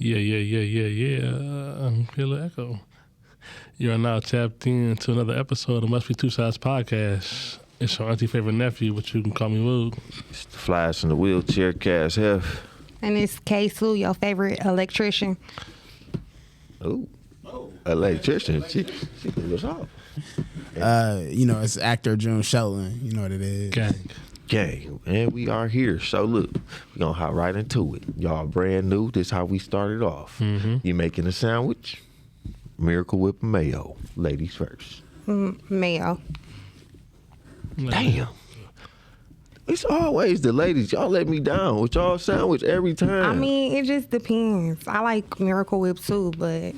Feel the echo. You are now tapped in to another episode of Must Be Two Sides Podcast. It's your auntie favorite nephew, but you can call me Woog. It's the Flash in the wheelchair, Cass Hef. And it's K. Sue, your favorite electrician. Oh, electrician. She threw us off. It's actor June Shelton. You know what it is. Gang, and we are here. So look, we're gonna hop right into it. Y'all brand new. This is how we started off. You making a sandwich? Miracle Whip mayo. Ladies first. Mayo. Damn. It's always the ladies. Y'all let me down with y'all sandwich every time. I mean, it just depends. I like Miracle Whip too, but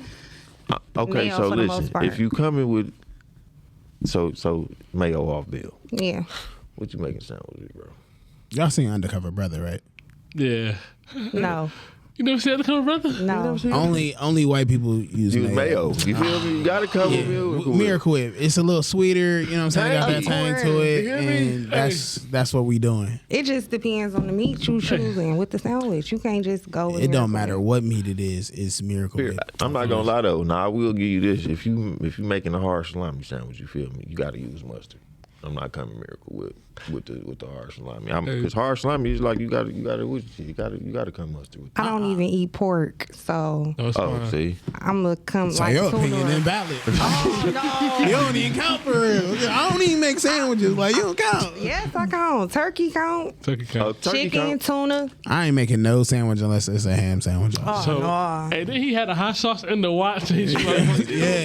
okay, mayo so for the most listen, part. if you coming with so mayo off bill, yeah. what you making sandwich with, bro? Y'all seen Undercover Brother, right? Yeah. No. You never see Undercover Brother? No. Only white people use mayo. You feel me? You gotta cover Miracle Whip. It's a little sweeter, you know what I'm saying? Got that tang to it, and that's what we doing. It just depends on the meat you choosing with the sandwich. You can't just go with It don't Miracle matter Whip. what meat it is. It's Miracle Whip. I'm not gonna lie though. Now I will give you this. If you making a hard salami sandwich, you feel me? You gotta use mustard. I'm not coming Miracle with the hard salami. Because hard salami is like you gotta come mustard with it. I don't even eat pork, so See, I'm gonna come So like your tuna. opinion invalid. Oh no. You don't even count for real. I don't even make sandwiches. Like, you don't count. Yes, I count. Turkey count. Turkey count. turkey Chicken, count. tuna. I ain't making no sandwich unless it's a ham sandwich. So, no. hey, then he had a hot sauce in the watch. Yeah.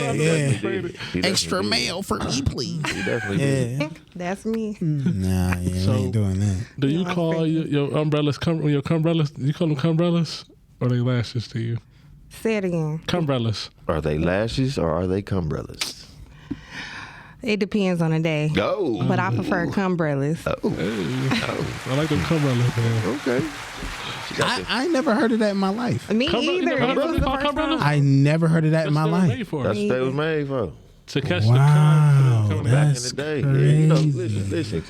He definitely Extra did. mayo for me, please. He definitely did. Yeah. That's me. Nah, we ain't doing that. Do you call your umbrellas, your cumbrellas, you call them cumbrellas or they lashes to you? Say it again. Cumbrellas. Are they lashes or are they cumbrellas? It depends on the day. Go. But I prefer cumbrellas. I like them cumbrellas, man. Okay. I ain't never heard of that in my life. Me either. It was the called first cumbrellas? time. I never heard of that in my That's what they're life. made for. That's what they was made for. To catch Wow, the cum. Back that's in the day. crazy. Yeah, you know, listen.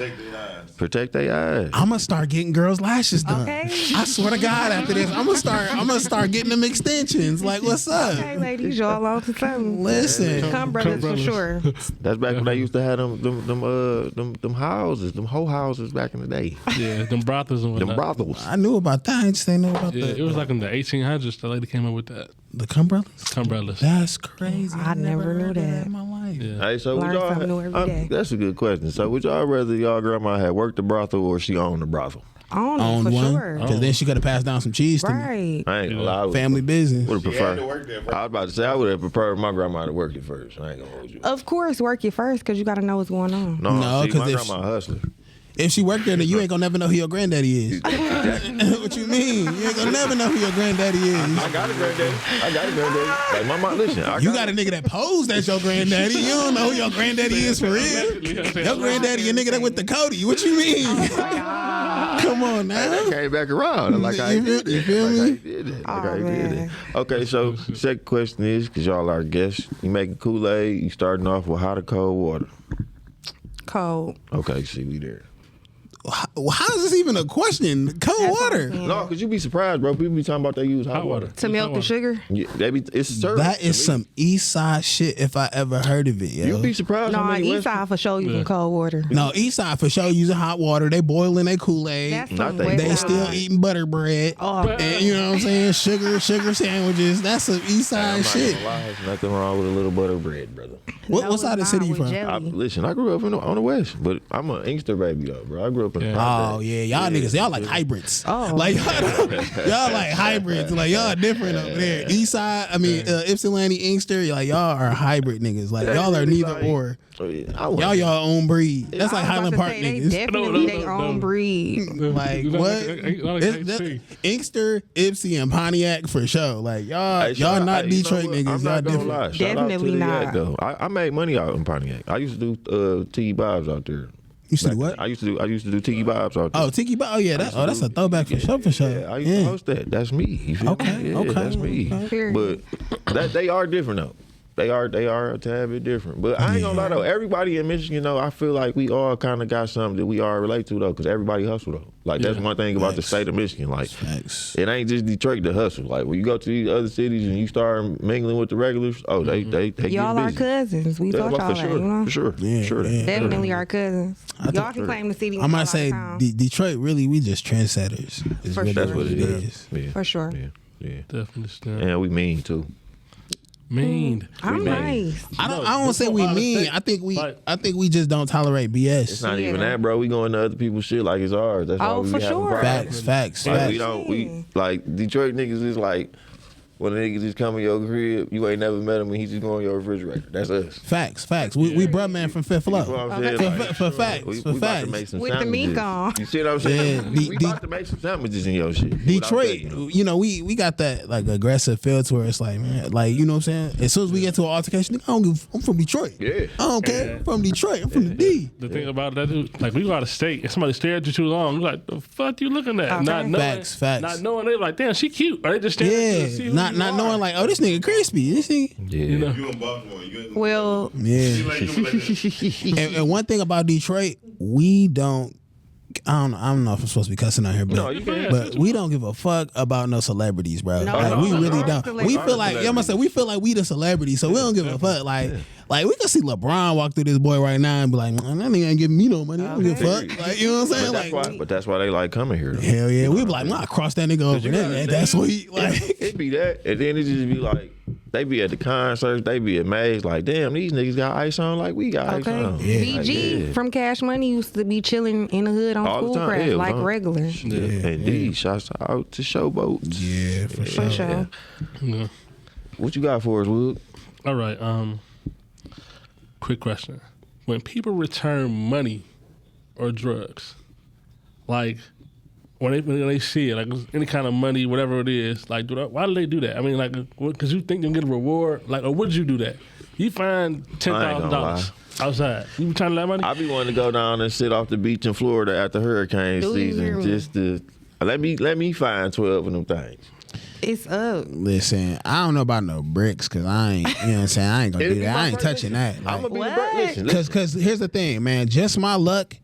Protect their eyes. I'm gonna start getting girls' lashes done. Okay. I swear to God, after this, I'm gonna start getting them extensions. Like, what's up? Hey, ladies, y'all on to something. Listen, Cumbrellas for sure. That's back when they used to have them houses, them whole houses back in the day. Yeah, them brothels and Them whatnot. brothels. I knew about that. I just didn't know about Yeah, it was like in the 1800s the lady came up with that. the cumbrellas. Cumbrellas. That's crazy. I never knew heard of that. in my life. Yeah. Hey, so would Learn y'all? something new every day. That's a good question. So would y'all rather y'all grandma had worked the brothel or she owned the brothel? On Owned for one, sure. because then she could have passed down some cheese to me. Right. I ain't gonna lie. I would Family business. have preferred. I was about to say I would have preferred my grandma to work it first. I ain't gonna hold you. Of course, work it first because you got to know what's going on. No, see, 'cause my if grandma a hustler. If she worked there, then you ain't gonna never know who your granddaddy is. What you mean? You ain't gonna never know who your granddaddy is. I got a granddaddy. Like my mom, listen. You got a nigga that posed as your granddaddy. You don't know who your granddaddy is for real. Your granddaddy, a nigga that went to Cody. What you mean? Come on now. That came back around. Like I You did feel me? it. Okay, so second question is, because y'all are guests, you making Kool-Aid, you starting off with hot or cold water? Cold. Okay, see, we there. How is this even a question? Cold That's what water. I'm saying. No, because you be surprised, bro. People be talking about they use hot water. To milk the sugar? Yeah, it's served. That is some East Side shit if I ever heard of it, yo. You'd be surprised No, how many East Side for sure using cold water. No, East Side for sure using hot water. They boiling their Kool-Aid. That's Not some they. West They still Side. eating butter bread. Oh, And you know what I'm saying? Sugar sandwiches. That's some East I'm Side not shit. gonna lie, there's nothing wrong with a little butter bread, brother. What side of the city you from? Listen, I grew up on the West, but I'm an Inkster baby though, bro. I grew up in the Oh project. yeah, y'all niggas, y'all like hybrids. Oh. Like y'all like hybrids. Like y'all different over there. East Side, Ypsilanti, Inkster, like y'all are hybrid niggas. Like y'all are neither or. Oh, yeah. Y'all y'all own breed. That's like Highland Park They niggas. definitely No. their own breed. Like You know, what? like Inkster, Ypsi, and Pontiac for sure. Like y'all, Hey, y'all shout- not hey, you know Detroit what? niggas. I'm Y'all not gonna different. lie. Shout out to Definitely the not. Yak, though. I made money out in Pontiac. I used to do Tiki Bobs out there. You said what? I used to do Tiki Bobs out there. Oh, Tiki Bob. Oh yeah, that's a throwback for sure. For sure. Yeah, I used to host that. That's me. You feel Okay, me? Yeah, okay, that's me. okay. But they are different though. they are a tad bit different. But I ain't gonna lie though, everybody in Michigan though, I feel like we all kind of got something that we all relate to though, because everybody hustle though. Like that's one thing about the state of Michigan. Like it ain't just Detroit to hustle. Like when you go to these other cities and you start mingling with the regulars, they y'all get are busy. cousins. We thought y'all that, you know? For sure. Definitely our cousins. Y'all can claim the city. I'm gonna say Detroit. Really, we just trendsetters. For sure. That's what it is. Yeah. For sure. Yeah. Definitely stand. And we mean too. Mean. I'm nice. I don't say we mean. I think we just don't tolerate BS. It's not even that, bro. We go into other people's shit like it's ours. That's why we for be having sure. problems. Facts. Like, we like Detroit niggas is like when a nigga just come in your crib, you ain't never met him and he just go on your refrigerator. That's us. Facts. We bruh man from Fifth Flow. You know what I'm saying? Like, For facts. we For about to facts. make some With the sandwiches. meat on. You see what I'm saying? Yeah, we about to make some sandwiches in your shit. Detroit, you know, we got that like aggressive feel to where it's like, man, like, you know what I'm saying? As soon as we get to an altercation, I'm from Detroit. Yeah. I don't care. I'm from Detroit. I'm from the D. The thing about that is, like, we go out of state and somebody stared at you too long. You're like, the fuck you looking at? Okay. Not knowing, Facts. Not knowing they like, damn, she cute. Or they just staring at you to see Yeah. who Not you are. knowing like, oh, this nigga crispy. This nigga. Yeah. You know? You in Baltimore. You in Well, Yeah. and one thing about Detroit, we don't. I don't know if I'm supposed to be cussing out here, but, No, you can't. but we don't give a fuck about no celebrities, bro. No, like, we really don't. celebrities. We feel like, yeah, I'm gonna say, we feel like we the celebrities, so we don't give a fuck. Like we can see LeBron walk through this boy right now and be like, man, that nigga ain't giving me no money. I don't give a fuck. Like, you know what I'm saying? But that's why they like coming here. Though. Hell yeah, we be like, nah, cross that nigga over there. That's sweet. Like, It be that, and then it just be like they be at the concerts, they be amazed, like, damn, these niggas got ice on like we got ice okay. on. BG Like, yeah. from Cash Money used to be chilling in the hood on All the time, Schoolcraft yeah, like on. regular. Indeed, shouts out to Showboats. yeah, for sure. For sure. Yeah. What you got for us, Wood? All right. Quick question: when people return money or drugs, like when they see it, like any kind of money, whatever it is, like why do they do that? I mean, like, because you think they'll get a reward, like, or would you do that? You find $10,000 outside, you return that money? I be wanting to go down and sit off the beach in Florida after hurricane Do you hear season, me? just to let me find 12 of them things. It's up. Listen, I don't know about no bricks because I ain't, you know what I'm saying? I ain't gonna do that. I ain't touching that. I'm gonna be What? listen. Cause here's the thing, man. Just my luck.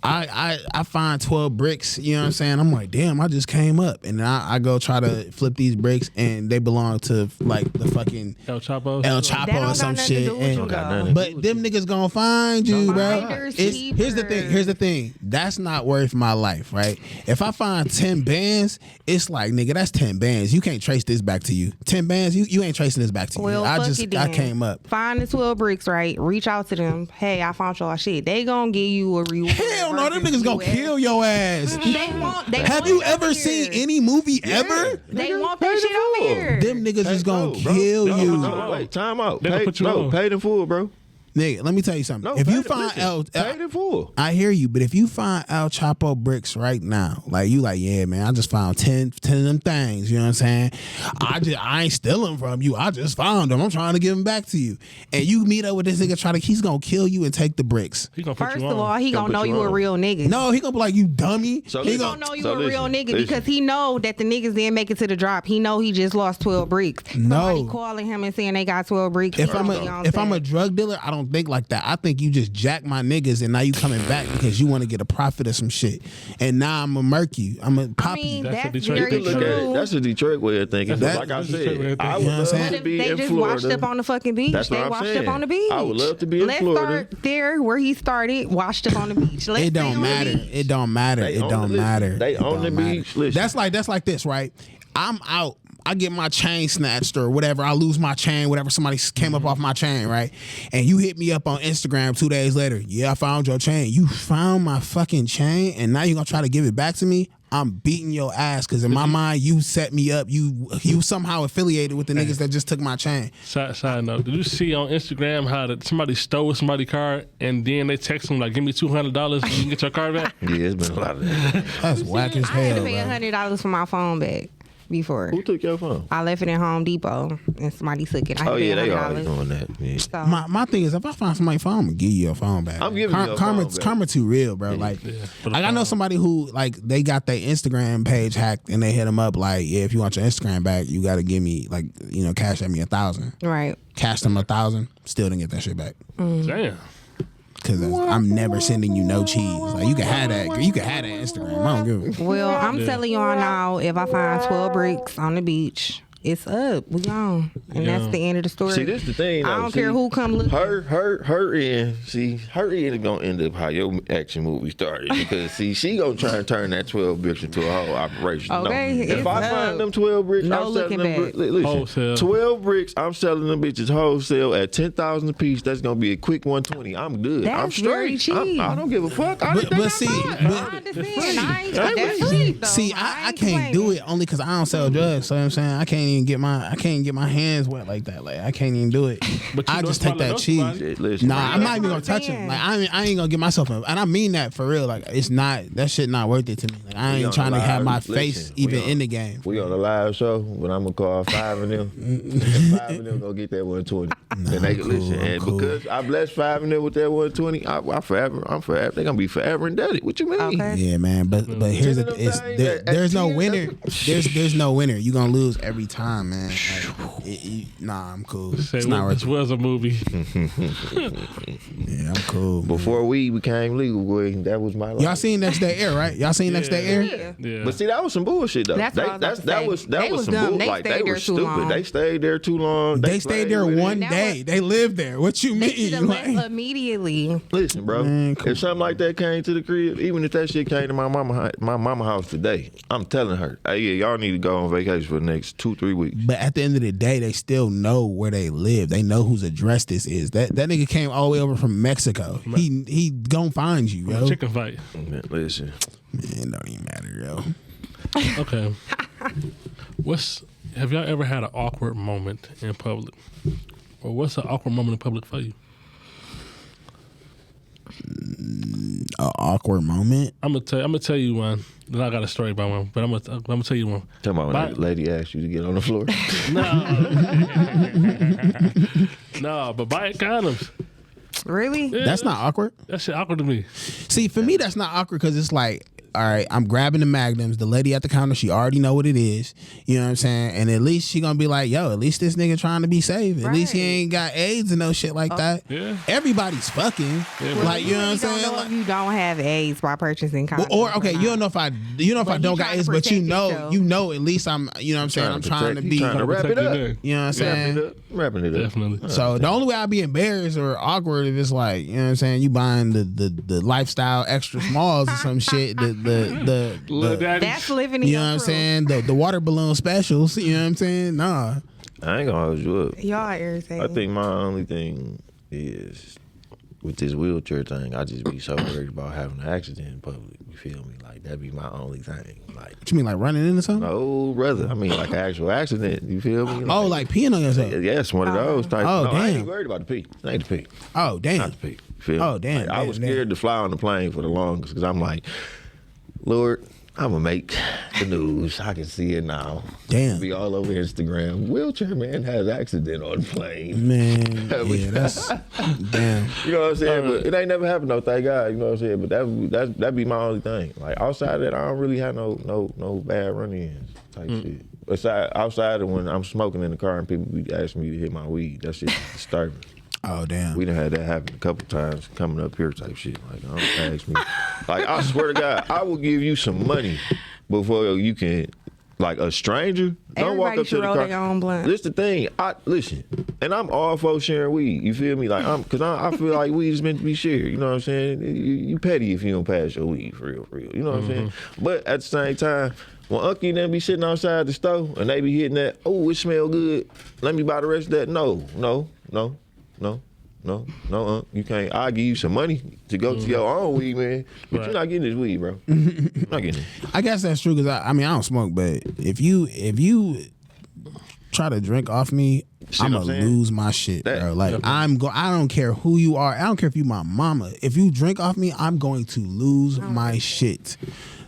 I find 12 bricks, you know what I'm saying? I'm like, damn, I just came up. And then I go try to flip these bricks and they belong to like the fucking El Chapo. El That Chapo don't or got some nothing shit. to do with And- you, got though. nothing. but them niggas gonna find you, bro. Finders Here's the thing. keepers. Here's the thing. That's not worth my life, right? If I find 10 bands, it's like, nigga, that's 10 bands. You can't trace this back to you. 10 bands, you ain't tracing this back to Well, you. I fuck it I then. came up. Find the 12 bricks, right? Reach out to them. Hey, I found y'all shit. They gonna give you a reward. Hell no, them versus niggas gonna you kill your ass. They Have want you it ever over seen here. any movie ever? They Nigga, want pay that the shit over full. here. Them niggas is gonna Bro, kill you. No, wait, time out. They gonna put you on. Paid in full, bro. Nigga, let me tell you something. No, if you paid- find listen, El, paid in full. I hear you, but if you find El Chapo bricks right now, like you like, yeah, man, I just found 10 of them things, you know what I'm saying? I ain't stealing from you. I just found them. I'm trying to give them back to you. And you meet up with this nigga, he's gonna kill you and take the bricks. He gonna put First you of on. all, he Gonna gonna know put you you a on. real nigga. No, he gonna be like, you dummy. So he listen, He gonna know you So a real listen, nigga listen. because he know that the niggas didn't make it to the drop. He know he just lost 12 bricks. No. Somebody calling him and saying they got 12 bricks. If he I'm gonna be on a set. drug dealer, I don't think like that. I think you just jack my niggas and now you coming back because you want to get a profit or some shit. And now I'm gonna murk you. I'm gonna I pop mean, you. That's that's a Detroit very You can look at it. true. That's a Detroit way of thinking. That's- Like I that's a Detroit way said, of I thinking. would You know what I'm love saying? to be They in just Florida. washed up on the fucking beach. That's They what I'm washed saying. up on the beach. I would love to be in Let's Florida. start there where he started, washed up on the beach. Let's It stay don't on the matter. beach. It don't matter. They It on don't the- matter. they It on don't the matter. beach. Listen. That's like this, right? I'm out. I get my chain snatched or whatever. I lose my chain, whatever. Somebody came up off my chain, right? And you hit me up on Instagram 2 days later. Yeah, I found your chain. You found my fucking chain, and now you're gonna try to give it back to me? I'm beating your ass because in my mind you set me up. You somehow affiliated with the niggas that just took my chain. Side note, did you see on Instagram how somebody stole somebody's car and then they text them like, give me $200 and you can get your car back? Yeah, it's been a lot of that. That's whack as I had to hell, pay bro. $100 for my phone back. before. Who took your phone? I left it in Home Depot and somebody took it. I Oh paid yeah, they always $100. doing that. Yeah. So, My thing is, if I find somebody's phone, I'm gonna give you your phone back. I'm giving you your karma, phone back. Karma too real, bro. Like, For the like I know phone. somebody who like they got their Instagram page hacked and they hit them up like, yeah, if you want your Instagram back, you got to give me like, you know, cash at me 1,000. right. Cash them 1,000. Still didn't get that shit back Damn. because I'm never sending you no cheese. Like you can have that. You can have that Instagram. I don't give a. Well, I'm telling y'all now, if I find 12 bricks on the beach, it's up. We gone. And Yeah. that's the end of the story. See, this the thing. I though. don't See, care who come look. Her end. See, her end is gonna end up how your action movie started because see, she gonna try and turn that 12 bricks into a whole operation. Okay, no. If it's I up. find them 12 bricks, No I'm selling looking them. back. Listen, Wholesale. 12 bricks. I'm selling them bitches wholesale at 10,000 a piece. That's gonna be a quick 120. I'm good. I'm That's very straight. cheap. I don't give a fuck. But see, I understand. I ain't that's cheap, though. see, I ain't can't do complaining. it only because I don't sell drugs. So I'm saying I can't even get my hands wet like that. Like I can't even do it. But you I know just take somebody that knows cheese. somebody. Shit, listen, Nah, bro. I'm not even gonna That's what I'm touch it. saying. Like I ain't gonna get myself in, and I mean that for real. Like it's not that shit not worth it to me. Like I We ain't on trying the to have live. my Listen, face we even on- in the game. We on a live show, but I'm gonna call 5 of them. 5 of them gonna get that 120. and they can listen. And cool. because I blessed 5 of them with that 120, I'm forever. They're gonna be forever indebted. What you mean? Okay. Yeah, man. But here's Ten the of them it's, things there, at there's no 10, winner. There's no winner. You gonna lose every time, man. Like, nah, I'm cool. Say, It's not this worth it. was a movie. Yeah, I'm cool. man. Before we became legal, boy, that was my life. Y'all seen Next Day Air, right? Y'all seen Next Day Air? Yeah. Yeah. But see, that was some bullshit though. That's what I was about to say. That They was was some dumb. bull. They Like stayed they there were too stupid. long. They stayed there too long. They stayed there played with one it. day. They lived there. What you They should mean? have left Like, immediately. Listen, bro. Man, come if something like that came to the crib, even if that shit came to my mama house today, I'm telling her, hey, yeah, y'all need to go on vacation for the next 2-3 weeks. but at the end of the day, they still know where they live. They know whose address this is. That nigga came all the way over from Mexico. He gonna find you, yo. Chicken fight. Man, listen, Man, it don't even matter, yo. Okay. Have y'all ever had an awkward moment in public? Or what's an awkward moment in public for you? A awkward moment. I'm gonna tell you one. Then I got a story about one, but I'm gonna tell you one. tell me when Bye. that lady asked you to get on the floor. No, but buying condoms. Really? Yeah, That's not awkward. That shit awkward to me. See, for me, that's not awkward because it's like, all right, I'm grabbing the magnums. The lady at the counter, she already know what it is. You know what I'm saying? And at least she gonna be like, yo, at least this nigga trying to be safe. At least he Right. ain't got AIDS and no shit like that. Yeah. Everybody's fucking. Yeah, like, you know what I'm You don't saying? know Like, if you don't have AIDS by purchasing condoms. or okay, you don't know if I, you know if But I you don't got trying to AIDS, but you protect know, yourself. at least I'm, you know what I'm saying? I'm trying to be, trying to wrap it Protect up. your name. you know what I'm Wrapping saying? it up. Wrapping it up. Definitely. So the only way I'd be embarrassed or awkward if it's like, you know what I'm saying, you buying the lifestyle extra smalls or some shit, the Little daddy. That's living in you your know what I'm truth. saying, the water balloon specials, you know what I'm saying? Nah. I ain't gonna hold you up. Y'all are irritating. I think my only thing is with this wheelchair thing, I just be so worried about having an accident in public. You feel me? Like that'd be my only thing. Like, What you mean, like running into something? no, brother. I mean, like an actual accident. You feel me? Oh, like peeing on yourself. yes, one of those type. Oh, no, I damn. ain't worried about the pee. I ain't the pee. Oh, Not damn. the pee. You feel me? Oh, damn, Like, I was damn, scared to fly on the plane for the longest because I'm like, Lord, I'm gonna make the news. I can see it now. Damn. Be all over Instagram. Wheelchair man has accident on plane. Man, yeah, that's damn. You know what I'm saying? But it ain't never happened though, thank God. You know what I'm saying? But that'd be my only thing. Like outside of that, I don't really have no bad run-ins type shit. Outside of when I'm smoking in the car and people be asking me to hit my weed, that shit disturbing. Oh, damn. We done had that happen a couple times coming up here type shit. Like, don't ask me. Like, I swear to God, I will give you some money before you can, like a stranger, don't walk Everybody up to should the roll car. their own blunt. This the thing. Listen, and I'm all for sharing weed. You feel me? Like, cause I feel like weed is meant to be shared. You know what I'm saying? You petty if you don't pass your weed for real. You know what I'm saying? But at the same time, when Unky and them be sitting outside the store and they be hitting that, oh, it smell good. Let me buy the rest of that. No. You can't. I'll give you some money to go to your own weed, man. But you're not getting this weed, bro. Not getting it. I guess that's true because I mean I don't smoke, but if you try to drink off me, See I'm what gonna I'm saying? lose my shit, That- bro. Like I don't care who you are. I don't care if you my mama. If you drink off me, I'm going to lose my shit.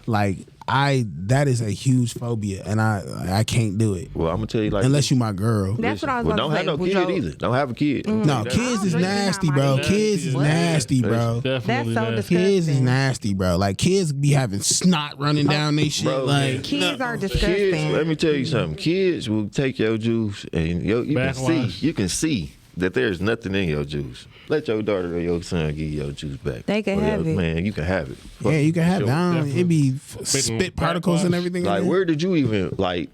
Like that is a huge phobia, and I can't do it. Well, I'm gonna tell you like unless you my girl. That's what I was don't about have to no say. kid Would either. Don't have a kid. No, kids is really nasty, not bro. my Kids is What? nasty, bro. Definitely That's so nasty. disgusting. Kids is nasty, bro. Like kids be having snot running down they shit. Bro, like Kids are Kids, disgusting. let me tell you something. Kids will take your juice and Backwash. you can see that there's nothing in your juice. Let your daughter or your son give you your juice back. They can Or have it. Man, you can have it. yeah, you can have Sure. it. I don't- It be spit particles and backwash. everything. Like, in there. where did you even like?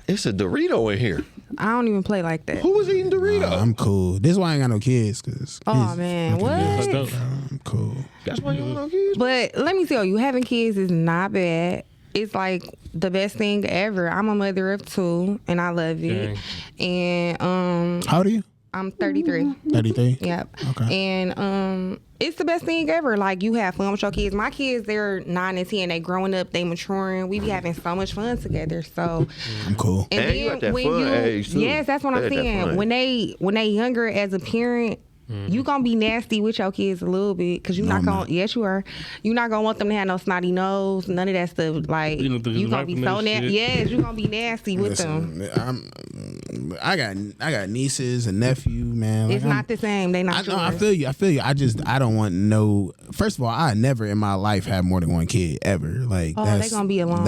It's a Dorito in here. I don't even play like that. Who was eating Dorito? I'm cool. This is why I ain't got no kids, cause Oh kids man, fucking what? That's nasty, dope. bro. I'm cool. That's why you don't have kids. But let me tell you, having kids is not bad. It's like the best thing ever. I'm a mother of 2, and I love it. And How old are you? I'm 33. 33. Yep. Okay. And it's the best thing ever. Like, you have fun with your kids. My kids, they're 9 and 10. They growing up. They maturing. We be having so much fun together. So, I'm cool. And you at that fun age, too. yes, that's what They I'm at that saying. fun When they younger as a parent, you gonna be nasty with your kids a little bit because you're No, not I'm gonna. not. Yes, you are. You're not gonna want them to have no snotty nose, none of that stuff. Like, You don't think you it's gonna be wiping so that nasty. shit? Yes, you gonna be nasty with them. Listen, I got nieces and nephew, man. Like, It's not the same. They not I know. I yours. feel you. I don't want no. First of all, I never in my life had more than one kid ever. Like, Oh, they gonna be alone.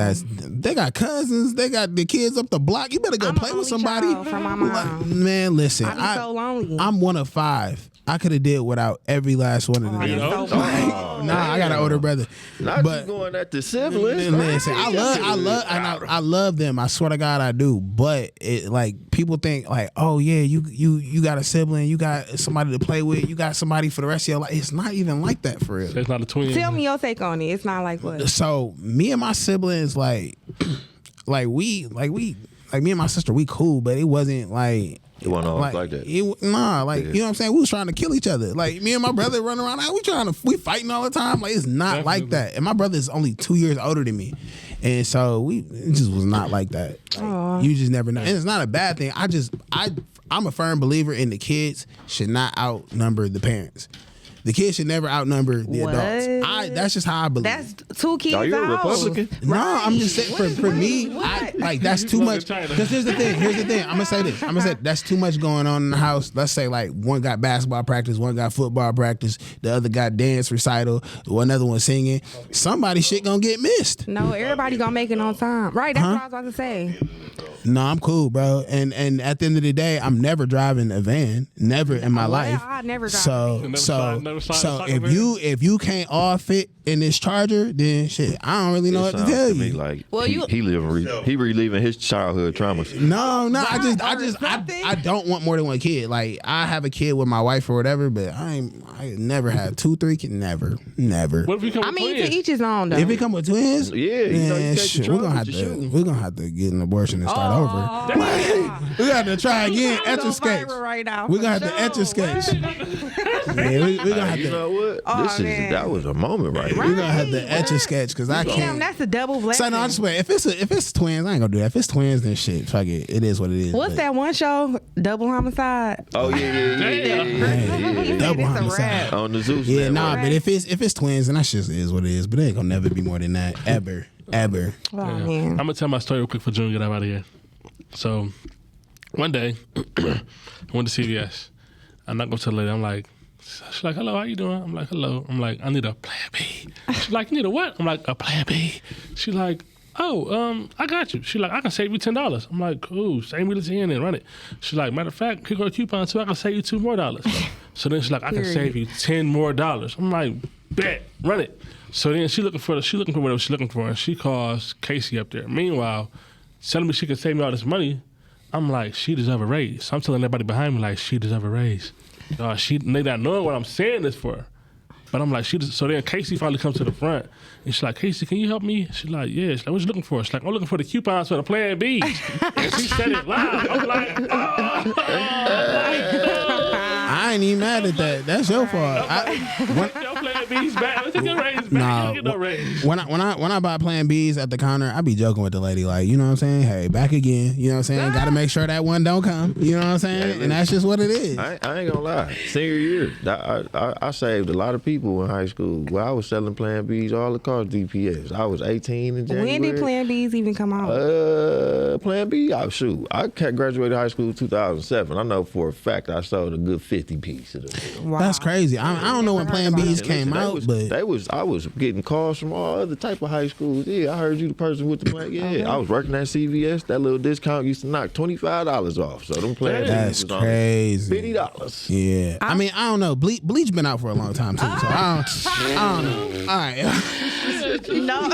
They got cousins. They got the kids up the block. You better go I'm play an with only somebody. child from my mom. Like, man, listen. I be so lonely. I'm one of 5. I could have did without every last one of them. Oh, You that's know? so bad. Nah, I got an older brother. Not But- you going at the siblings. Listen, I love them. I swear to God, I do. But it like people think like, oh yeah, you got a sibling, you got somebody to play with, you got somebody for the rest of your life. It's not even like that for real. It's not a twin. Tell me your take on it. It's not like what. So me and my siblings like me and my sister, we cool, but it wasn't like. It wasn't always like that. You know what I'm saying? We was trying to kill each other. Like me and my brother running around, we fighting all the time. Like it's not like that. And my brother is only 2 years older than me, and so it just was not like that. Like, you just never know, and it's not a bad thing. I'm a firm believer in the kids should not outnumber the parents. The kids should never outnumber the What? adults. That's just how I believe. That's 2 kids. Are you a out. Republican? No, I'm just saying for me, that's too much. Because here's the thing. I'm gonna say this. That's too much going on in the house. Let's say like one got basketball practice, one got football practice, the other got dance recital, another one singing. Somebody shit gonna get missed. No, everybody gonna make it on time. Right, that's what I was about to say. No, I'm cool, bro. And at the end of the day, I'm never driving a van, never in my life. I never drive a So van. Never slide a if you can't all fit in this Charger, then shit, I don't really know what to tell to me you. like Well, he reliving his childhood traumas. No, Right, I don't want more than one kid. Like I have a kid with my wife or whatever, but I never had 2, 3 kids. Never. What if we come I with mean, twins? to each his own though. If it come with twins, Yeah, you know, you man, take shit, control we're of what you're shooting. gonna have to get an abortion and start over. We got to try again. I'm Etch a so sketch. viral right now. We for gonna have to sure. etch a sketch. Yeah, we gonna have You to. know what? Oh, man. That was a moment right We here. gonna have to etch a sketch because I Damn, can't. that's a double blessing. So no, I just wait. If it's twins, I ain't gonna do that. If it's twins, then shit, fuck it. It is what it is. What's But- that one show? Double homicide. Oh yeah. He Double said it's a homicide. wrap. On the Zeus. Yeah, network. nah, but if it's twins, then that shit is what it is. But it ain't gonna never be more than that ever. Oh man. I'm gonna tell my story real quick for June and get out of here. So one day, I went to CVS. I'm not gonna tell the lady. I'm like, she's like, hello, how you doing? I'm like, hello. I'm like, I need a Plan B. She's like, you need a what? I'm like, a Plan B. She's like, oh, I got you. She's like, I can save you $10. I'm like, cool, save me the 10 and run it. She's like, matter of fact, click on a coupon too, I can save you $2 more. So then she's like, I can save you $10 more. I'm like, bet, run it. So then she's looking for whatever she's looking for, and she calls Casey up there. Meanwhile, telling me she can save me all this money, I'm like, she deserve a raise. So I'm telling everybody behind me like, she deserve a raise. They not knowing what I'm saying this for. But I'm like, so then Casey finally comes to the front, and she's like, Casey, can you help me? She's like, yeah. She's like, what you looking for? She's like, I'm looking for the coupons for the Plan B. And she said it live. I'm like, I ain't even mad at that. That's your fault. your Plan Plan B's back. Let's take your raise back. Nah, You don't get no raise. when I buy Plan B's at the counter, I be joking with the lady, like, you know what I'm saying? Hey, back again. You know what I'm saying? Got to make sure that one don't come. You know what I'm saying? Yeah, and that's just what it is. I ain't gonna lie. Senior year, I saved a lot of people in high school. Well, I was selling Plan B's all across DPS. I was 18 in January. When did Plan B's even come out? Plan B? I graduated high school in 2007. I know for a fact I sold a good 50 pieces of them. Wow. That's crazy. I don't know when Plan B's And came listen, out, but I was getting calls from all other type of high schools. Yeah, I heard you the person with the plan. Yeah, Okay. I was working at CVS. That little discount used to knock $25 off. So them Plan B's that's was only crazy. $50. Yeah. I mean, I don't know. Bleach been out for a long time, too. So I don't know. All right. No.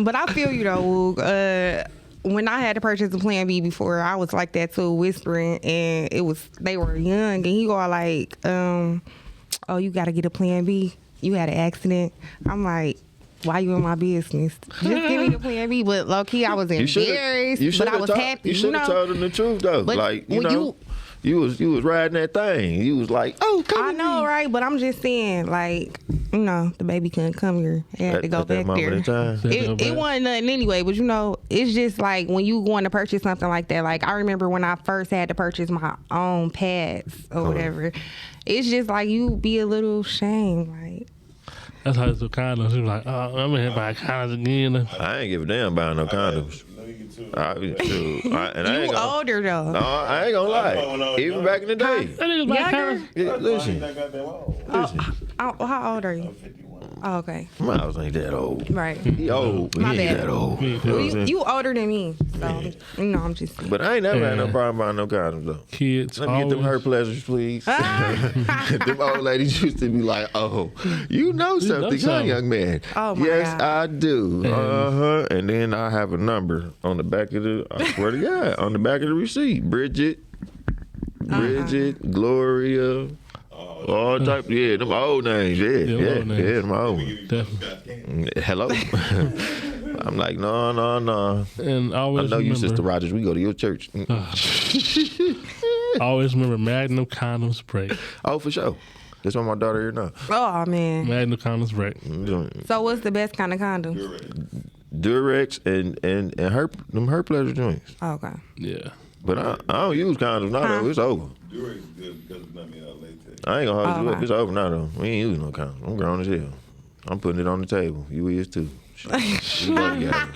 But I feel you though, Woog. When I had to purchase a Plan B before, I was like that too, whispering, and they were young, and he go like, "Oh, you got to get a Plan B. You had an accident." I'm like, "Why you in my business? Just give me the Plan B." But low key, I was embarrassed, but I was happy. You should have told him the truth though. But Like when you was riding that thing. You was like, "Oh, come I with know, me." right? But I'm just saying, like, the baby couldn't come here. It had to go At that back moment there. in time. It wasn't nothing anyway, but it's just like when you going to purchase something like that. Like I remember when I first had to purchase my own pads or whatever. It's just like you be a little ashamed, like. That's how it's the condoms. He was like, "Oh, I'm in here buying condoms again." I ain't give a damn buying no condoms. I ain't You gonna, older though. no, I ain't gonna lie. Even back in the day. That nigga's buying Younger? condoms. Yeah, listen, How old are you? Oh, okay. Miles ain't that old. Right. He old, but My he ain't bad. that old. Me You know what I'm You, saying? you older than me, so I'm just saying. But I ain't never had no Yeah. problem buying no condoms though. Kids. Let me get them always- her pleasures, please. Them old ladies used to be like, "Oh, you know something, huh, something. young man?" Oh, my yes, God. I do. And then I have a number on the back of the. I swear to God, on the back of the receipt, Bridget, Gloria. All type, yeah, them old names, yeah, old names. them old ones. Definitely. Hello. I'm like, no. And I always know you, remember, Sister Rogers. We go to your church. always remember Magnum condom spray. Oh, for sure. That's why my daughter here now. Oh man. Magnum condom spray. So what's the best kind of condom? Durex and her pleasure joints. Oh, okay. Yeah. But I don't use condoms now though. It's over. Durex is good because it's not made out of latex. I ain't gonna hold you Okay. up. It's over now though. We ain't using no condoms. I'm grown as hell. I'm putting it on the table. You is too. We both together.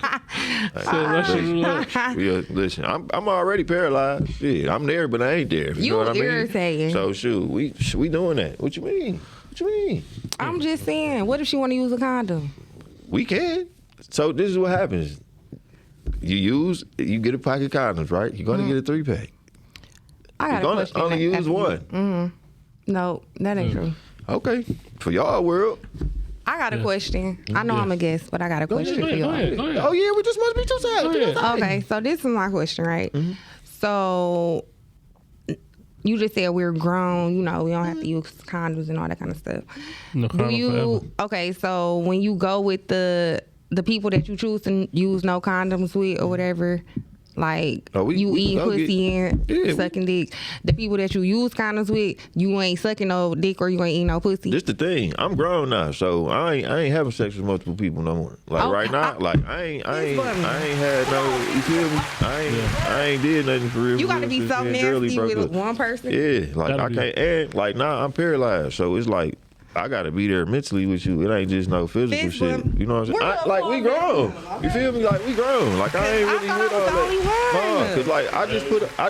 Listen, I'm already paralyzed. Shit, I'm there, but I ain't there. You know what I mean? irritating. So shoot, we doing that. What you mean? What you mean? I'm just saying, what if she want to use a condom? We can. So this is what happens. You get a pack of condoms, right? You're gonna get a 3-pack. I You're got a gonna question. only use after you. one. No, that ain't true. Okay. For y'all world. I got a question. I know I'm a guest, but I got a question Go for ahead. y'all. Oh yeah, we just must be two sides. Go ahead. Okay, so this is my question, right? So you just said we're grown, we don't have to use condoms and all that kind of stuff. No Do condom you forever. okay, so when you go with the people that you choose to use no condoms with or whatever, like Oh, we eating go pussy and Yeah, sucking dick, the people that you use condoms with, you ain't sucking no dick or you ain't eating no pussy. This the thing. I'm grown now, so I ain't having sex with multiple people no more. Like Oh, right now, like I ain't had no. You feel me? I ain't did nothing for real. You for got to real be since so me and Girlie nasty broke with up. one person. Yeah, like Gotta I be. can't. And like now I'm paralyzed, so it's like I gotta be there mentally with you. It ain't just no physical Fist shit. bump. You know what I'm saying? We're Like we grown. You feel me? Like we grown. Like I ain't I really thought with I was all the only that. one. No, cause like I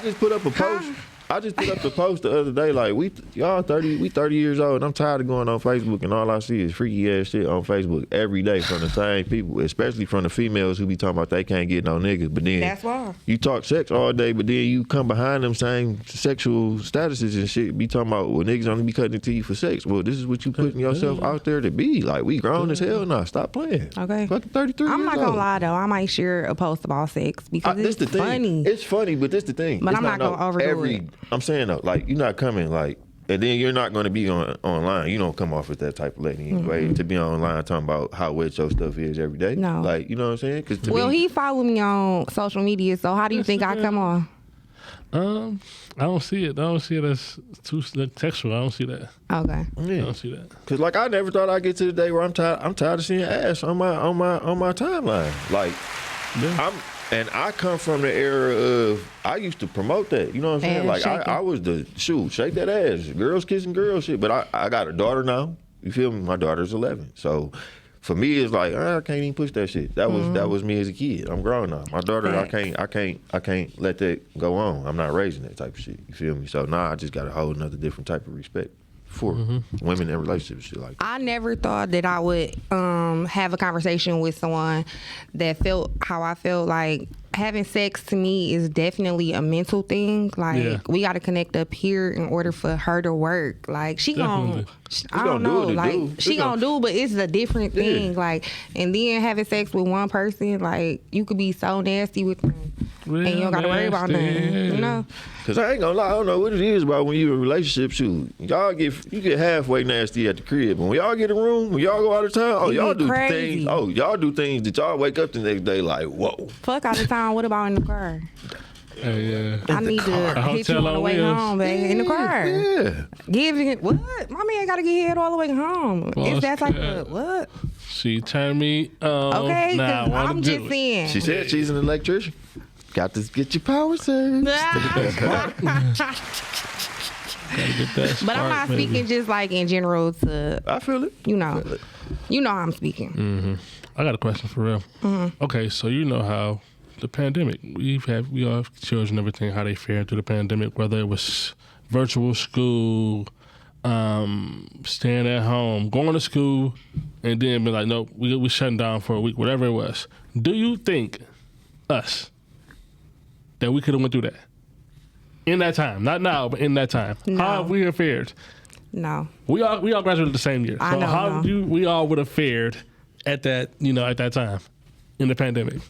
just put up a post. I just put up the post the other day. Like we 30 years old. And I'm tired of going on Facebook and all I see is freaky ass shit on Facebook every day from the same people, especially from the females who be talking about they can't get no niggas. But then That's why. you talk sex all day, but then you come behind them same sexual statuses and shit. Be talking about niggas only be cutting it to you for sex. Well, this is what you putting yourself out there to be. Like we grown as hell now. Stop playing. Okay. Fucking 33 I'm years not gonna old. lie though. I might share a post about sex because This it's the thing. funny. It's funny, but this the thing. But It's I'm not gonna overdo it. I'm saying though, like you're not coming like, and then you're not going to be online. You don't come off as that type of lady anyway. To be online talking about how wet your stuff is every day. No. Like you know what I'm saying? Cause to Well, me, he followed me on social media, so how do you think I come on? I don't see it. I don't see it as too textual. I don't see that. Okay. I Yeah. don't see that. Cause like I never thought I'd get to the day where I'm tired of seeing ass on my timeline. Like Yeah. I come from the era of I used to promote that. You know what I'm saying? And Like shake it. I was the shake that ass, girls kissing girls shit. But I got a daughter now. You feel me? My daughter's 11. So for me, it's like I can't even push that shit. That was me as a kid. I'm grown now. My daughter, Facts. I can't let that go on. I'm not raising that type of shit. You feel me? So now I just got a whole another different type of respect for women in relationships, shit like that. I never thought that I would have a conversation with someone that felt how I felt. Like having sex to me is definitely a mental thing. Like Yeah. we got to connect up here in order for her to work. Like she Definitely. gon' I don't gonna do know. what it Like do. she It's gonna do, but it's a different thing. Like and then having sex with one person, like you could be so nasty with them, and you don't got to worry about nothing. You know. Cause I ain't gonna lie, I don't know what it is about when you in a relationship. Shoot, you get halfway nasty at the crib, but when y'all get a room, when y'all go out of town, You y'all get do crazy. things. Oh, y'all do things that y'all wake up the next day like, whoa. Fuck out of town. What about in the car? Hey, I need to A hit you hotel on the on way wheels. home, baby. In the car. Yeah, Give it what? My man gotta get head all the way home. Boss It's that type cat. of what? she turned me on. Okay, Nah, I 'cause wanna I'm do just it. saying. she said she's an electrician. Got to get your power surge. Gotta get that But I'm spark, not baby. speaking just like in general to I feel it. you know. Feel it. You know how I'm speaking. I got a question for real. Okay, so you know how the pandemic, we all have children and everything, how they fared through the pandemic, whether it was virtual school, staying at home, going to school, and then be like, nope, we shutting down for a week, whatever it was. Do you think us that we could have went through that in that time? Not now, but in that time. No. How have we fared? No. We all graduated the same year. I So know, how no. we all would have fared at that, at that time in the pandemic,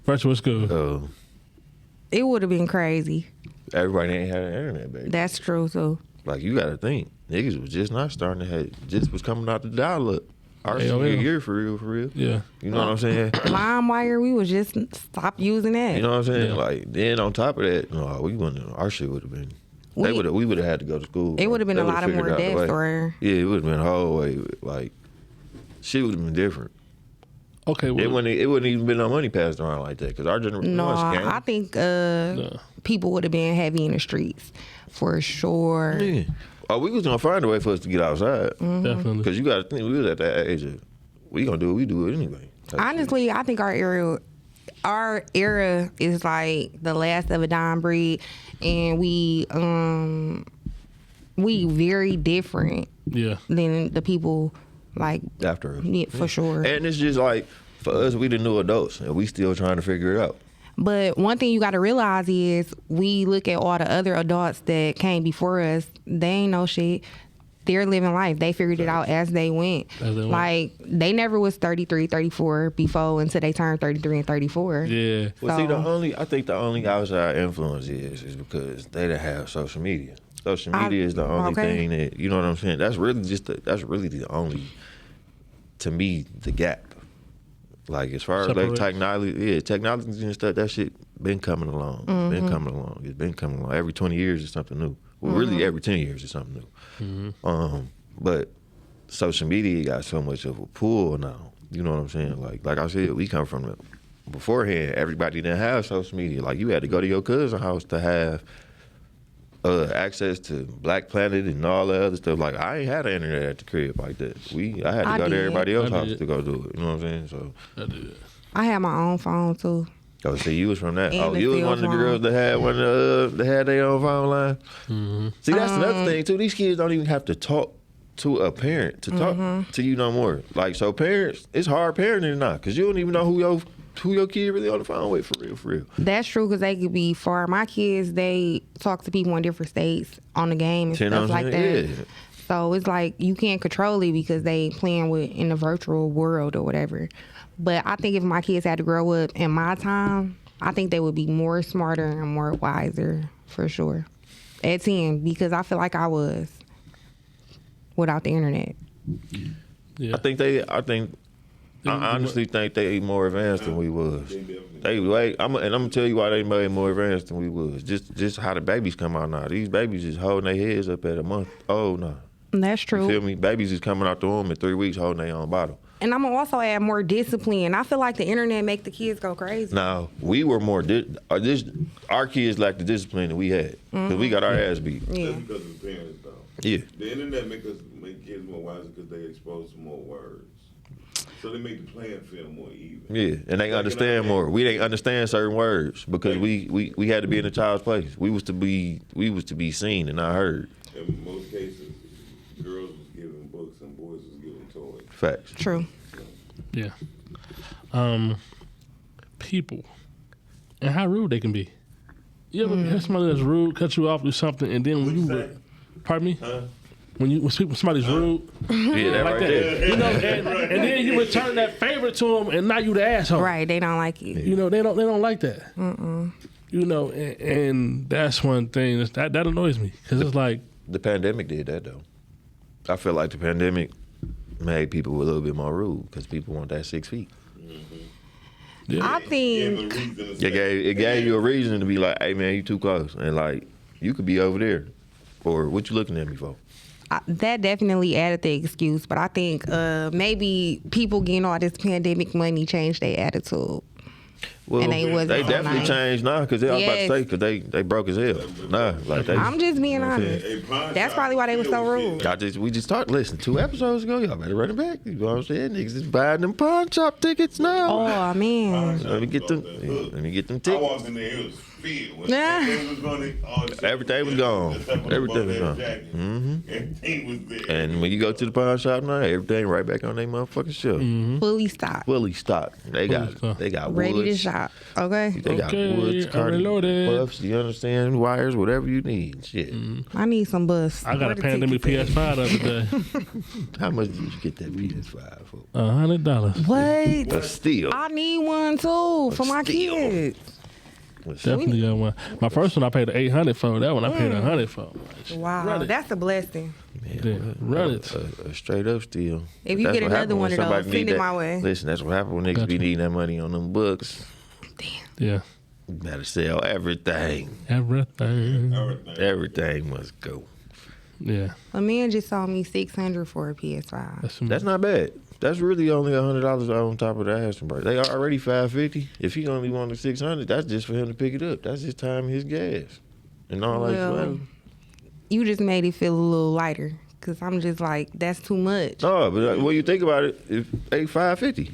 virtual school. It would have been crazy. Everybody ain't had an internet, baby. That's true too. Like you gotta think, niggas was just not starting to have, just was coming out the dial up. Our AOL. senior year for real. Yeah. You know what I'm saying? LimeWire, we would just stop using that. You know what I'm saying? Yeah. Like then on top of that, no, we wouldn't. Our shit would have been. We We would have had to go to school. It would have been They a lot of would've more figured out the deaths way. or Yeah, it would have been a whole way. Like shit would have been different. Okay. Well, It wouldn't even been no money passed around like that because our generation. no, I think people would have been heavy in the streets for sure. Yeah. Oh, we was gonna find a way for us to get outside definitely. because you got to think we was at that age of we gonna do what we do it anyway. type shit. Honestly, I think our era is like the last of a dying breed, and we very different Yeah. than the people like After us. yeah, for sure. And it's just like for us, we the new adults, and we still trying to figure it out. But one thing you got to realize is we look at all the other adults that came before us. They ain't no shit. They're living life. They figured it out as they went. As they went. Like they never was 33, 34 before until they turned 33 and 34. Yeah. Well, see, So- I think the only outside influence is because they done have social media. Social media is the only okay. thing that you know what I'm saying. That's really the only, to me, the gap. Like as far as like Separate. technology and stuff, that shit been coming along. It's been coming along. It's been coming along. Every 20 years is something new. Well, really, every 10 years is something new. But social media got so much of a pull now. You know what I'm saying? Like I said, we come from beforehand. Everybody didn't have social media. Like you had to go to your cousin's house to have access to Black Planet and all that other stuff. Like I ain't had an internet at the crib like that. I had to I go to did. everybody else's I house did. to go do it. You know what I'm saying? So, I did. I had my own phone too. oh, so you was from that? And Oh, the you was cell one of the phone. girls that had one. That had their own phone line. See, that's another thing too. These kids don't even have to talk to a parent to talk to you no more. Like so, parents, it's hard parenting now because you don't even know who your kid really on the phone with for real. That's true because they could be far. My kids, they talk to people in different states on the game and You know stuff what I'm like saying? that. Yeah. So it's like you can't control it because they playing with in the virtual world or whatever. But I think if my kids had to grow up in my time, I think they would be more smarter and more wiser for sure. At 10, because I feel like I was without the internet. Yeah. I think I honestly think they more advanced than we was. They definitely. I'm gonna tell you why they way more advanced than we was. Just how the babies come out now. These babies is holding their heads up at a month. Oh no, That's you feel true. me? Babies is coming out the womb in 3 weeks holding their own bottle. And I'm gonna also add more discipline. I feel like the internet make the kids go crazy. Now we were more. Our kids lack the discipline that we had because we got our ass beat. Yeah. That's because of the parents, though. Yeah. The internet make kids more wiser because they expose to more words. So they make the playing field more even. Yeah, and they understand more. We didn't understand certain words because we had to be in a child's place. We was to be seen and not heard. In most cases, girls was given books and boys was given toys. Facts. True. Yeah. People and how rude they can be. You ever have somebody that's rude, cut you off, do something, and then when you, pardon me, when somebody's rude, Yeah, that like right that, there. you know, and then you return that favor to them, and now you the asshole. Right. They don't like you. You know, they don't like that. You know, and that's one thing that annoys me because it's like, The pandemic did that though. I feel like the pandemic made people a little bit more rude because people want that 6 feet. yeah, I think It gave you a reason to be like, hey man, you too close, and like you could be over there, or what you looking at me for? that definitely added the excuse, but I think maybe people getting all this pandemic money changed their attitude. Well, And they wasn't they so definitely nice. changed now because I was about to Yes. say because they broke as hell. Nah, like they. I'm just being honest. That's probably why they were so rude. We just talked. Listen, 2 episodes ago, y'all better run it back. You know what I'm saying? Niggas is buying them pawn shop tickets now. Oh man. Let me get them. Let me get them I tickets. walked in there, it was filled. When Yeah. everything was Everything was gone. Except for the Everything was Buffalo gone. jacket. Everything was there. And when you go to the pawn shop now, everything right back on their motherfucking shelf. Fully stocked. Fully stocked. They got stocked. woods. Ready to shop. Okay. They got Okay, woods, I'm cardi, reloaded. puffs. You understand? Wires, whatever you need. Shit. I need some bus. I got Where a the pandemic tickets PS5 the other day, How much did you get that PS5 for? $100. at? What? But still, I need one too for my Still. kids. Definitely got one. My first one I paid $800 for. That one I paid $100 for. Wow, Run it. that's a blessing. Yeah, run it. A straight up steal. If you That's get what another happen when one of those, somebody send need it that- my way. Listen, that's what happened when niggas be Gotcha. needing that money on them books. Yeah, You better sell everything. everything. Everything must go. Yeah, A man just sold me $600 for a PS5. That's not bad. That's really only $100 on top of the asking price. They are already $550. If he only wanted $600, that's just for him to pick it up. That's his time, his gas, and all that. Well, Well, You just made it feel a little lighter because I'm just like, that's too much. no, but when you think about it, if they $550,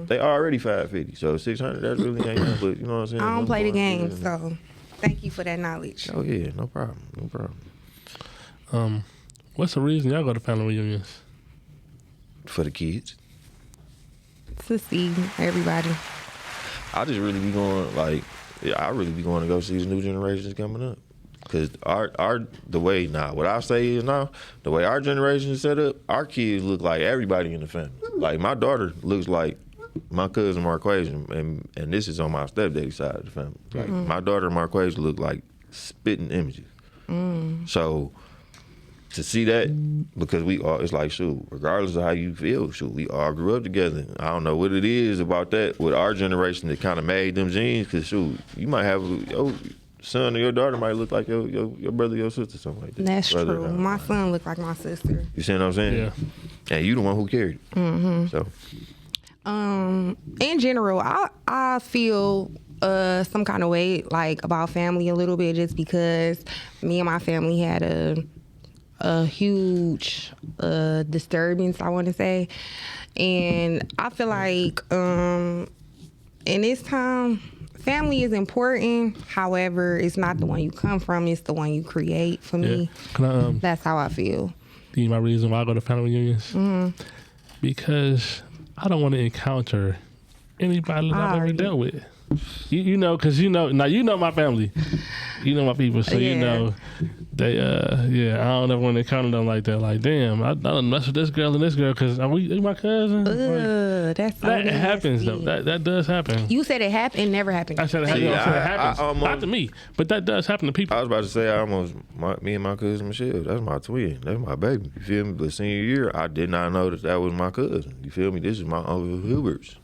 they already $550. So $600, that really ain't nothing. But you know what I'm saying? I don't play the game, Yeah. so thank you for that knowledge. Oh yeah, no problem, no problem. what's the reason y'all go to family reunions? For the kids, To see everybody. I just really be going I really be going to go see the new generations coming up. Cause the way what I say is now, the way our generation is set up, our kids look like everybody in the family. Like my daughter looks like my cousin Marquasia, and this is on my stepdaddy side of the family. Like my daughter and Marquasia look like spitting images. So to see that, because it's like, shoot, regardless of how you feel, shoot, we all grew up together. I don't know what it is about that with our generation that kind of made them genes, because shoot, you might have your son or your daughter might look like your brother, your sister, something like that. That's Brother, true. no. My son looked like my sister. You see what I'm saying? Yeah. And you the one who carried it. So In general, I feel some kind of way like about family a little bit just because me and my family had a huge disturbance, I want to say, and I feel like in this time, family is important. However, it's not the one you come from; it's the one you create. For Yeah. me, Can I that's how I feel. tell you my reason why I go to family reunions? Because I don't want to encounter anybody that I've ever Alright. dealt with. You know, because now you know my family. You know my people, so you Yeah. know They yeah, I don't know when they counted them like that. Like, damn, I don't mess with this girl and this girl because are we my cousin? Like, That's so that happens nasty. though. That does happen. You said it happened. It never happened. I said it happens. See, I said it happens. I almost- Not to me, but that does happen to people. I was about to say, me and my cousin Michelle, that's my twin. That's my baby. You feel me? But senior year, I did not know that was my cousin. You feel me? This is my Uncle Hubert's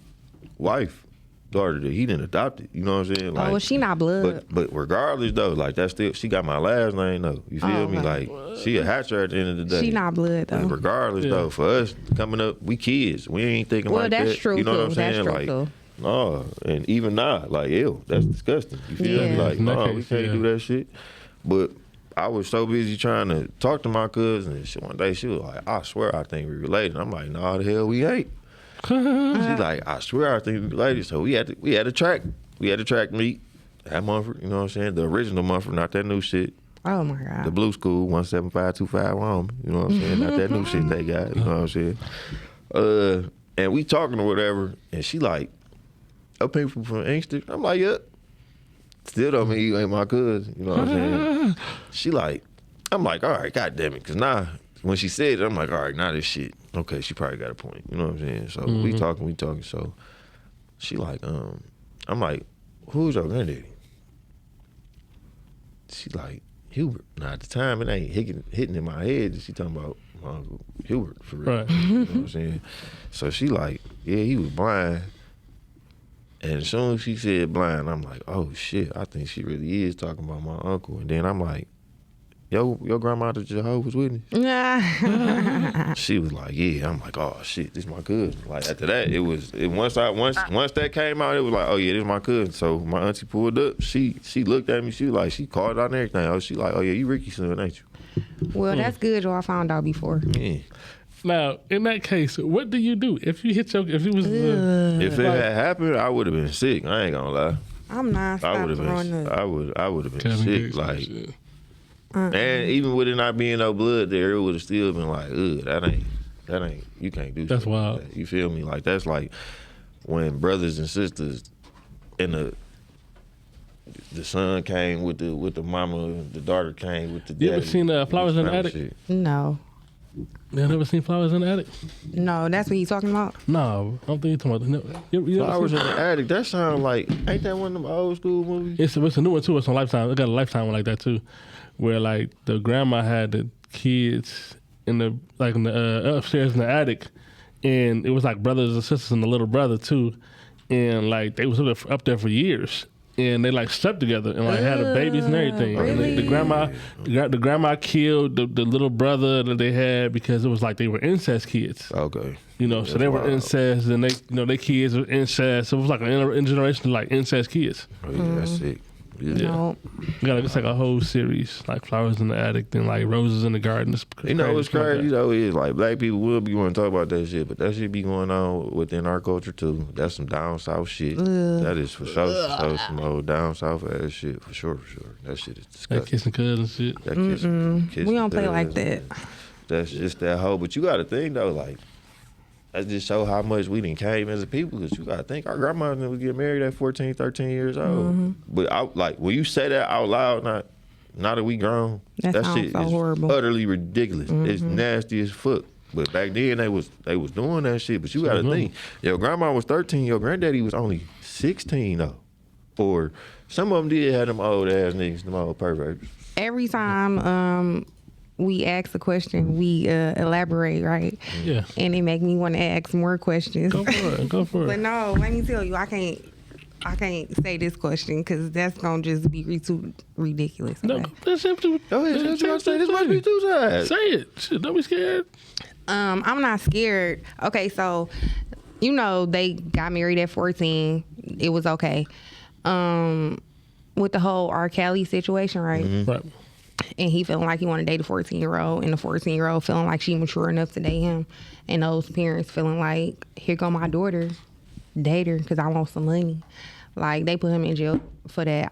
wife, daughter that he didn't adopt it. You know what I'm saying? Oh, well, she not blood. But regardless though, like that's still, she got my last name though. You feel me? okay. Like she a hatcher at the end of the day. She not blood But though. regardless Yeah. though, for us coming up, we kids. We ain't thinking Well, like that's that. true, You know what I'm too. That's saying? true, Like, too. no, and even now, like, ew, that's disgusting. You feel me? Yeah. Like, In that no, we case, can't yeah. do that shit. But I was so busy trying to talk to my cousin, and shit, one day she was like, "I swear, I think we related." I'm like, "No, the hell we ain't." She's like, "I swear, I think we related." So we had to track meet at Mumford. You know what I'm saying? The original Mumford, not that new shit. Oh my god. The Blue School, 17525 Rome. You know what I'm saying? Not that new shit they got. You know what I'm saying? And we talking or whatever, and she like, "Oh, people from Inkster." I'm like, "Yep." Still don't mean you ain't my cousin. You know what I'm saying? She like, I'm like, "All right, goddamn it," because now when she said it, I'm like, "All right, now this shit." Okay, she probably got a point. You know what I'm saying? So we talking. So she like, I'm like, "Who's your granddaddy?" She like, "Hubert." Now at the time it ain't hitting in my head. She talking about my Uncle Hubert for real. Right. You know what I'm saying? So she like, "Yeah, he was blind." And as soon as she said blind, I'm like, "Oh shit, I think she really is talking about my uncle." And then I'm like, your grandma the Jehovah's Witness? Nah. She was like, "Yeah." I'm like, "Oh shit, this my cousin." Like after that, once that came out, it was like, "Oh yeah, this my cousin." So my auntie pulled up. She looked at me. She was like, she called out and everything. Oh, she like, "Oh yeah, you Ricky's son, ain't you?" Well, that's good. Y'all found out before. Yeah. Now, in that case, what do you do if you hit if it was If it had happened, I would have been sick. I ain't gonna lie. I'm not I would stopping have throwing been. up. I would have been Kevin sick. Gates Like. and shit. And even with it not being no blood there, it would have still been like, ugh, that ain't, you can't do That's shit wild. like that. You feel me? Like, that's like when brothers and sisters and the son came with the mama, the daughter came with the daddy. You ever seen Flowers in the Attic? Shit. No. You never seen Flowers in the Attic? No, that's what you talking about? No, I don't think you're talking about. You ever Flowers seen- in the Attic, that sound like, ain't that one of them old school movies? It's a new one too. It's on Lifetime. It got a Lifetime one like that too, where like the grandma had the kids in the upstairs in the attic, and it was like brothers and sisters and the little brother too, and like they was up there for years. And they like slept together and like had babies and everything. Really? And the grandma killed the little brother that they had because it was like they were incest kids. Okay. You know, so That's they were wild. incest and their kids were incest. So it was like an intergeneration of like incest kids. Oh, yeah, that's sick. Yeah. No. It's like a whole series, like Flowers in the Attic, then like Roses in the Garden. You know what's crazy though is like black people will be want to talk about that shit, but that shit be going on within our culture too. That's some down south shit. That is for sure some old down south ass shit for sure. That shit is Like disgusting. kissing cousins and shit. That kiss We don't play like that. That's just that whole. But you got to think though, like that just show how much we done came as a people. Because you got to think our grandmas would get married at 14, 13 years old. But I, like when you say that out loud, now that we grown, That that sounds shit so is horrible. utterly ridiculous. It's nasty as fuck. But back then they was doing that shit. But you got to think, your grandma was 13, your granddaddy was only 16 though. Or some of them did have them old ass niggas, them old perverts. Every time we ask a question, we elaborate, right? Yeah. And it make me want to ask more questions. Go for it. Go for But it. no, let me tell you, I can't say this question because that's gonna just be too ridiculous. No, Okay? that's simple. Go ahead, say what you gotta say. This must be two sides. Say it. Shit, don't be scared. I'm not scared. Okay, so you know they got married at 14. It was okay. With the whole R. Kelly situation, right? Right. And he feeling like he want to date a 14-year-old, and the 14-year-old feeling like she mature enough to date him, and those parents feeling like, here go my daughter, date her because I want some money. Like they put him in jail for that.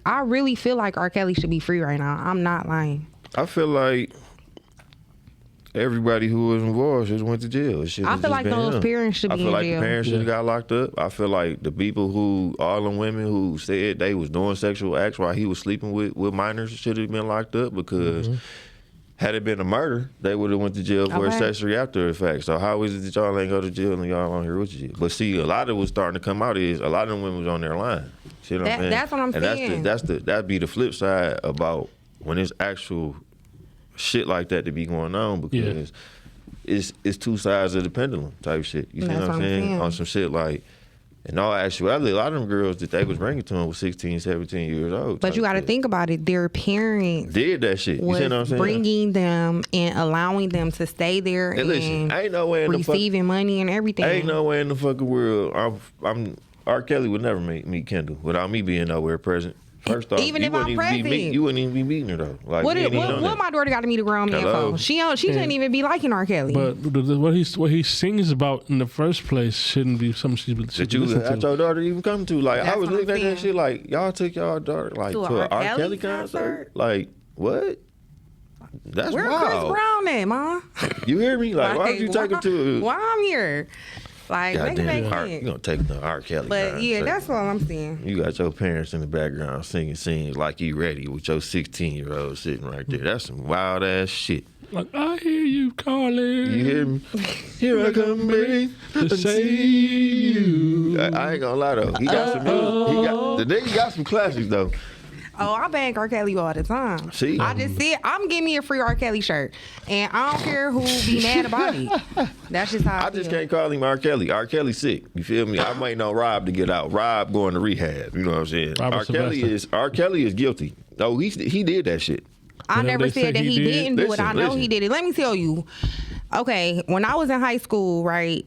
I really feel like R. Kelly should be free right now. I'm not lying. I feel like everybody who was involved just went to jail. It I feel like those parents should be in jail. I feel like the parents should have got locked up. I feel like the people who, all the women who said they was doing sexual acts while he was sleeping with minors should have been locked up because had it been a murder, they would have went to jail for accessory after effects. So how is it that y'all ain't go to jail and y'all on here with jail? But see, a lot of what's starting to come out is a lot of them women was on their line. See what I'm saying? That's what I'm saying. That'd be the flip side about when it's actual shit like that to be going on because it's two sides of the pendulum type shit. You see what I'm saying? On some shit like, in all actuality, a lot of them girls that they was bringing to them was 16, 17 years old. But you got to think about it. Their parents did that shit. You see what I'm saying? Bringing them and allowing them to stay there and listen, ain't no way in receiving money and everything. Ain't no way in the fucking world. R. Kelly would never meet Kendall without me being nowhere present. First off, even if I'm present, you wouldn't even be meeting her though. Like, what my daughter got to meet a grown man for? She shouldn't even be liking R. Kelly. But what he sings about in the first place shouldn't be something she should you listen had to. your daughter even come to. Like That's I was looking at that shit like y'all took y'all daughter like to an R. Kelly concert. Like what? That's Where wild. Chris Brown at, Ma? You hear me? Like why would you take him to? Why I'm here? Like, you gonna take the R. Kelly. But yeah, that's what I'm saying. You got your parents in the background singing scenes like you ready with your 16-year-old sitting right there. That's some wild ass shit. Like, I hear you calling. You hear me? Here I come, baby, to save you. I ain't gonna lie though. He got some music. The nigga got some classics though. Oh, I bang R. Kelly all the time. See? I just said, I'm getting me a free R. Kelly shirt. And I don't care who be mad about it. That's just how I feel. just can't call him R. Kelly. R. Kelly sick. You feel me? I'm waiting on Rob to get out. Rob going to rehab. You know what I'm saying? R. Kelly is guilty. Oh, he did that shit. I never said that he didn't do it. I know he did it. Let me tell you. Okay, when I was in high school, right,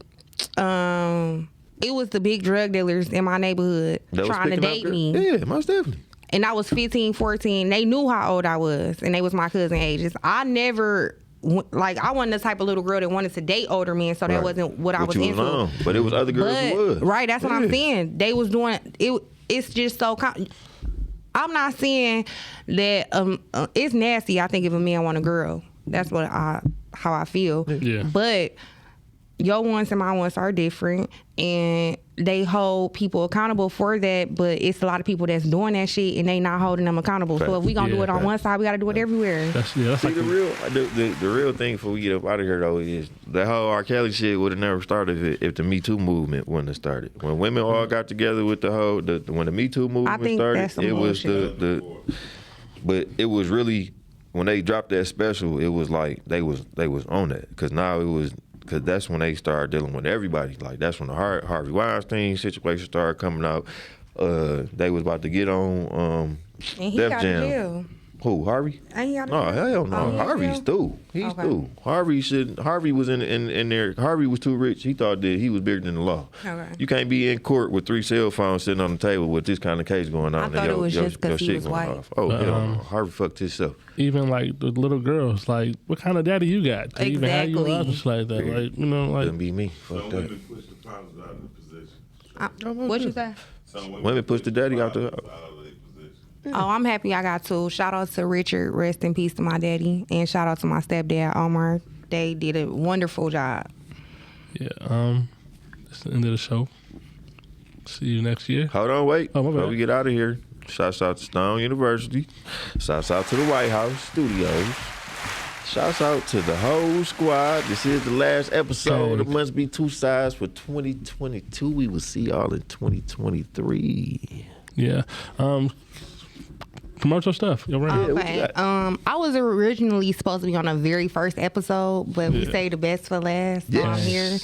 it was the big drug dealers in my neighborhood trying to date me. Yeah, most definitely. And I was 15, 14. They knew how old I was, and they was my cousin ages. I never, I wasn't the type of little girl that wanted to date older men, so that wasn't what I was into. But it was other girls who would. Right, that's what I'm saying. They was doing it. It's just so. I'm not saying that it's nasty. I think if a man want a girl, that's how I feel. Yeah. But your wants and my wants are different, and they hold people accountable for that. But it's a lot of people that's doing that shit, and they not holding them accountable. So if we gonna do it on one side, we got to do it everywhere. See, like the real thing before we get up out of here though is the whole R. Kelly shit would have never started if the Me Too movement wouldn't have started. When women all got together with when the Me Too movement started, it was but it was really when they dropped that special, it was like they was on that because now it was. Because that's when they started dealing with everybody. Like, that's when the Harvey Weinstein situation started coming out. They was about to get on and he Def got Jam. jail. Who, Harvey? No, hell no. Harvey's through. He's through. Harvey was in there. Harvey was too rich. He thought that he was bigger than the law. Okay. You can't be in court with 3 cell phones sitting on the table with this kind of case going on. I thought it was just because he was white. Oh, hell no. Harvey fucked himself. Even like the little girls, like, what kind of daddy you got? To even have you out just like that. Like, you know, like. Couldn't be me. Fuck that. Women push the fathers out of the position. What you say? Women push the daddy out the position. Oh, I'm happy I got 2. Shout out to Richard, rest in peace to my daddy, and shout out to my stepdad, Omar. They did a wonderful job. Yeah, that's the end of the show. See you next year. Hold on, wait. Oh, my bad. Before we get out of here, shouts out to Stone University. Shouts out to the White House Studios. Shouts out to the whole squad. This is the last episode. It must be 2 sides for 2022. We will see y'all in 2023. Yeah. Commercial stuff. You're right. Okay. I was originally supposed to be on the very first episode, but we say the best for last. So I'm here.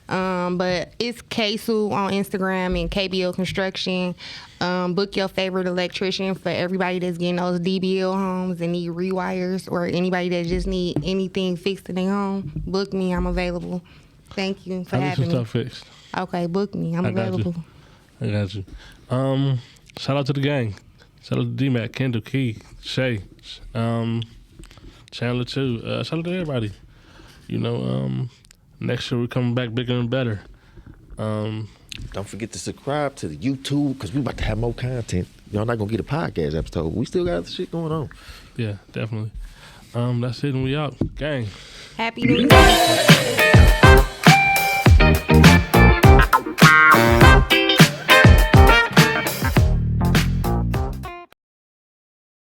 But it's KSU on Instagram and KBL Construction. Book your favorite electrician for everybody that's getting those DBL homes and need rewires, or anybody that just need anything fixed in their home. Book me. I'm available. Thank you for having me. Stuff fixed. Okay, book me. I'm available. I got you. Shout out to the gang. Shout out to D-Mac, Kendall, Key, Shay, Chandler too. Shout out to everybody. You know, next year we're coming back bigger and better. Don't forget to subscribe to the YouTube because we about to have more content. Y'all not gonna get a podcast episode. We still got the shit going on. Yeah, definitely. That's it and we out. Gang. Happy New Year.